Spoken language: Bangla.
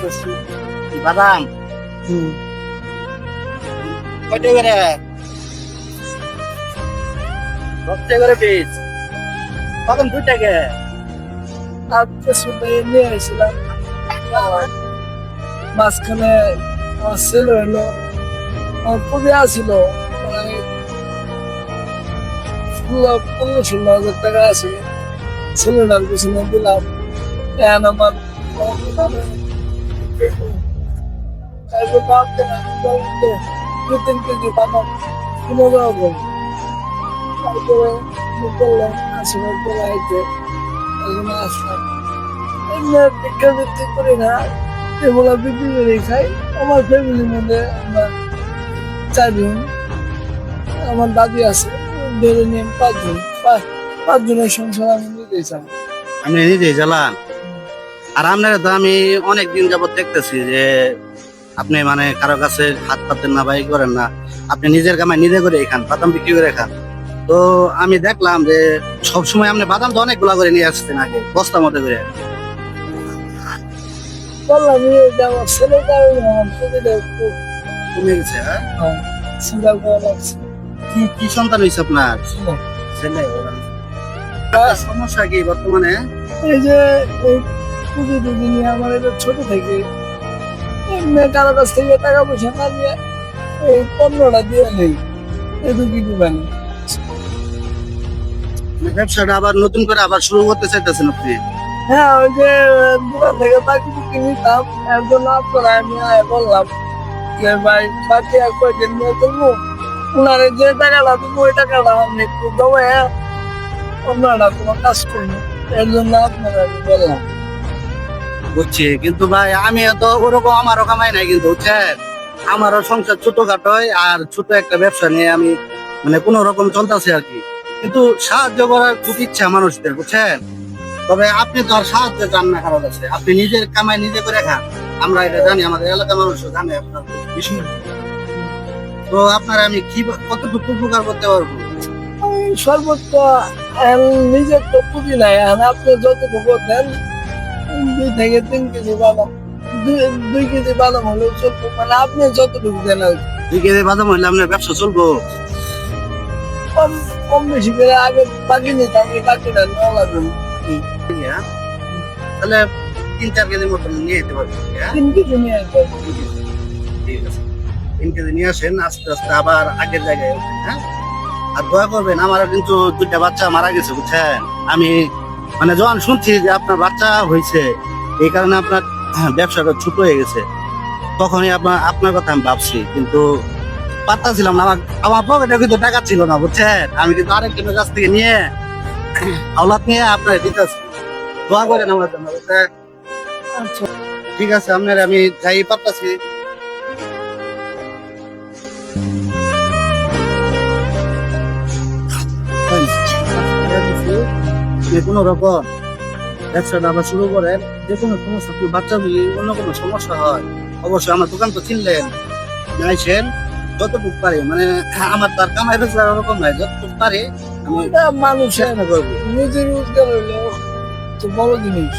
করতেছি। বাদাম হুম। কয়টা করে? 10 টাকা করে পিস। কখন 2 টাকা? আজকে শুধু নিয়ে এসেছিলাম। মাঝখানে আমার ছেলে হলো, আমার খুবই আসছিল, মানে 15-16 হাজার টাকা আছে, ছেলেটার পিছনে দিলাম। এখন আমার তারপর ভাবতে না, বললাম যে 2-3 কেজি বাদাম কিনে দেওয়া যাবে। তারপরে করলাম, আসলে করে আইতে এখানে আসলাম। এমনি ভিক্ষা বৃত্তি করি না, এগুলা বিক্রি করে খাই। আমার ফ্যামিলির মধ্যে আমরা 4 জন, আমার দাদি আছে, ধরে নিয়ে 5 জন। 5 জনের সংসার আমি নিতেই চাই। আপনি নিজেই চালান। আর আপনারা তো আমি অনেক দিন যাবত দেখতেছি যে আপনি মানে কারো কাছে হাত পাতেন না, বাই করেন না, আপনি নিজের কামাই নিজে করে খান, বাদাম বিক্রি করে খান। তো আমি দেখলাম যে সবসময় আপনি বাদাম তো অনেকগুলা করে নিয়ে আসতেন আগে, বস্তার মধ্যে করে। বললাম যে আমার ছেলেটা আমার ছেলেটা একটু কমে গেছে, হ্যাঁ? চিন্তা করা লাগছে। কি কি সন্তান হয়েছে আপনার? ছেলে। আপনার সমস্যা কি বর্তমানে? এই যে এই পুজো টুজি নিয়ে আমার এটা ছোট থেকে এমনি কারো কাছ থেকে টাকা পয়সা না দিয়ে এই 15টা দিয়ে নেই, এটু কি দিবেন? ব্যবসাটা আবার নতুন করে আবার শুরু করতে চাইতেছেন আপনি? হ্যাঁ, ওই যে দোকান থেকে বাকি বুকি নিতাম, একজন আপনারা আমি বললাম যে ভাই বাকি আর কয়দিন নিয়ে দেবো, ওনারে যে টাকাটা দেবো ওই টাকাটা আমি একটু দেবো, আপনারা কোনো কাজ করবো, এর জন্য আপনারা আমি বললাম। বুঝছি, কিন্তু ভাই আমি তো ওরকম আমারও কামাই নাই কিন্তু, বুঝছেন? আমারও সংসার ছোটখাটোই, আর ছোট একটা ব্যবসা নিয়ে আমি মানে কোন রকম চলতেছে আর কি। কিন্তু সাহায্য করার খুব ইচ্ছা মানুষদের, বুঝছেন? তবে আপনি তো আর সাহায্য চান না কারো কাছে, আপনি নিজের কামাই নিজে করে খান। আমরা এটা জানি, আমাদের এলাকার মানুষও জানে আপনার বিষয়। তো আপনার আমি কি কতটুকু উপকার করতে পারবো? ওই সর্বোচ্চ নিজের তো পুঁজি নাই, এখন আপনি যতটুকু দেন 2 থেকে 3 কেজি বাদাম, 2 কেজি বাদাম হলেও চলবে, মানে আপনি যতটুকু দেন আর কি। 2 কেজি বাদাম হইলে আপনার ব্যবসা চলবো? কম কম বেশি করে আগে বাকি নিতাম, এই বাকিটা নেওয়া লাগবে না। হ্যাঁ? তাহলে 3-4 কেজির মতন নিয়ে যেতে পারবেন, হ্যাঁ? 3 কেজি নিয়ে আসবে। ঠিক আছে, 3 কেজি নিয়ে আসেন, আস্তে আস্তে আবার আগের জায়গায় উঠেন, হ্যাঁ? আর দোয়া করবেন, আমারও কিন্তু 2টা বাচ্চা মারা গেছে, বুঝছেন? আমি মানে যখন শুনছি যে আপনার বাচ্চা হয়েছে, এই কারণে আপনার ব্যবসাটা ছোট হয়ে গেছে, তখনই আপনার কথা আমি ভাবছি, কিন্তু পারতাছিলাম না। আমার পকেটে কিন্তু টাকা ছিল না, বুঝছেন? আমি কিন্তু আরেকজনের কাছ থেকে নিয়ে আওলাদ নিয়ে আপনার দিতেছি। দোয়া করেন আমার জন্য, বুঝছেন? আচ্ছা, ঠিক আছে, আপনার আমি যাই পারতাছি। কোন রকম ব্যবসাটা আবার শুরু করেন, যে কোনো সমস্যা, বাচ্চা যদি অন্য কোনো সমস্যা হয় অবশ্যই আমার দোকান তো চিনলেন, আইসেন। যতটুকু পারে, মানে আমার তার কামাই রোজগার ওরকম নাই, যতটুকু পারে আমি এটা মানুষের চেষ্টা করবো। নিজের রোজগার হইলে তো বড় জিনিস।